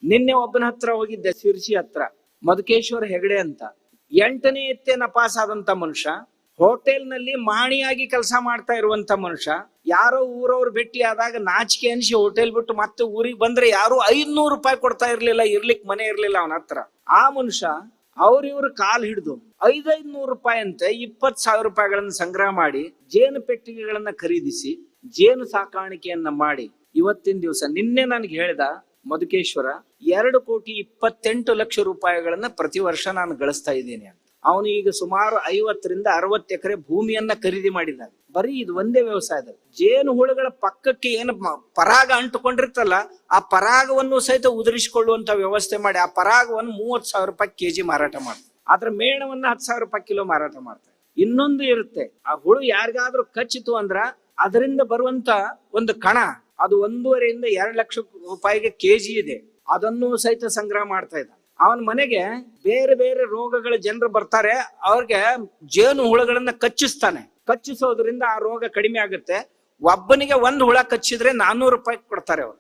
ನಿನ್ನೆ ಒಬ್ಬನ ಹತ್ರ ಹೋಗಿದ್ದೆ, ಶಿರ್ಸಿ ಹತ್ರ, ಮಧುಕೇಶ್ವರ ಹೆಗಡೆ ಅಂತ. 8ನೇ ಎತ್ತೇನ ಪಾಸ್ ಆದಂತ ಮನುಷ್ಯ, ಹೋಟೆಲ್ ನಲ್ಲಿ ಮಾಣಿಯಾಗಿ ಕೆಲಸ ಮಾಡ್ತಾ ಇರುವಂತ ಮನುಷ್ಯ. ಯಾರೋ ಊರವ್ರು ಭೇಟಿ ಆದಾಗ ನಾಚಿಕೆ ಅನ್ಸಿ ಹೋಟೆಲ್ ಬಿಟ್ಟು ಮತ್ತೆ ಊರಿಗೆ ಬಂದ್ರೆ ಯಾರು 500 ರೂಪಾಯಿ ಕೊಡ್ತಾ ಇರ್ಲಿಲ್ಲ, ಇರ್ಲಿಕ್ ಮನೆ ಇರ್ಲಿಲ್ಲ ಅವನ ಹತ್ರ. ಆ ಮನುಷ್ಯ ಇವ್ರ ಕಾಲ್ ಹಿಡಿದು 500 ರೂಪಾಯಿ ಅಂತೆ 20,000 ರೂಪಾಯಿಗಳನ್ನ ಸಂಗ್ರಹ ಮಾಡಿ ಜೇನು ಪೆಟ್ಟಿಗೆಗಳನ್ನ ಖರೀದಿಸಿ ಜೇನು ಸಾಕಾಣಿಕೆಯನ್ನ ಮಾಡಿ ಇವತ್ತಿನ ದಿವಸ, ನಿನ್ನೆ ನನ್ಗೆ ಹೇಳ್ದ ಮಧುಕೇಶ್ವರ, 2,28,00,000 ರೂಪಾಯಿಗಳನ್ನ ಪ್ರತಿ ವರ್ಷ ನಾನು ಗಳಿಸ್ತಾ ಇದ್ದೀನಿ ಅಂತ. ಅವನು ಈಗ ಸುಮಾರು 50 ರಿಂದ 60 ಎಕರೆ ಭೂಮಿಯನ್ನ ಖರೀದಿ ಮಾಡಿದ್ದಾನೆ. ಬರೀ ಇದು ಒಂದೇ ವ್ಯವಸಾಯದಲ್ಲಿ. ಜೇನು ಹುಳುಗಳ ಪಕ್ಕಕ್ಕೆ ಏನು ಪರಾಗ ಅಂಟುಕೊಂಡಿರ್ತಲ್ಲ, ಆ ಪರಾಗವನ್ನು ಸಹಿತ ಉದುರಿಸಿಕೊಳ್ಳುವಂತ ವ್ಯವಸ್ಥೆ ಮಾಡಿ ಆ ಪರಾಗವನ್ನು 30,000 ರೂಪಾಯಿ ಕೆಜಿ ಮಾರಾಟ ಮಾಡ್ತಾರೆ. ಅದ್ರ ಮೇಣವನ್ನ 10,000 ರೂಪಾಯಿ ಕಿಲೋ ಮಾರಾಟ ಮಾಡ್ತಾರೆ. ಇನ್ನೊಂದು ಇರುತ್ತೆ, ಆ ಹುಳು ಯಾರಿಗಾದ್ರೂ ಕಚ್ಚಿತು ಅಂದ್ರ ಅದರಿಂದ ಬರುವಂತ ಒಂದು ಕಣ, ಅದು 1.5 ರಿಂದ 2 ಲಕ್ಷ ರೂಪಾಯಿಗೆ ಕೆಜಿ ಇದೆ. ಅದನ್ನು ಸಹಿತ ಸಂಗ್ರಹ ಮಾಡ್ತಾ ಇದ್ದ. ಅವನ ಮನೆಗೆ ಬೇರೆ ಬೇರೆ ರೋಗಗಳ ಜನರು ಬರ್ತಾರೆ, ಅವ್ರಿಗೆ ಜೇನು ಹುಳುಗಳನ್ನ ಕಚ್ಚಿಸ್ತಾನೆ. ಕಚ್ಚಿಸೋದ್ರಿಂದ ಆ ರೋಗ ಕಡಿಮೆ ಆಗುತ್ತೆ. ಒಬ್ಬನಿಗೆ 1 ಹುಳ ಕಚ್ಚಿದ್ರೆ 400 ರೂಪಾಯಿ ಕೊಡ್ತಾರೆ ಅವರು.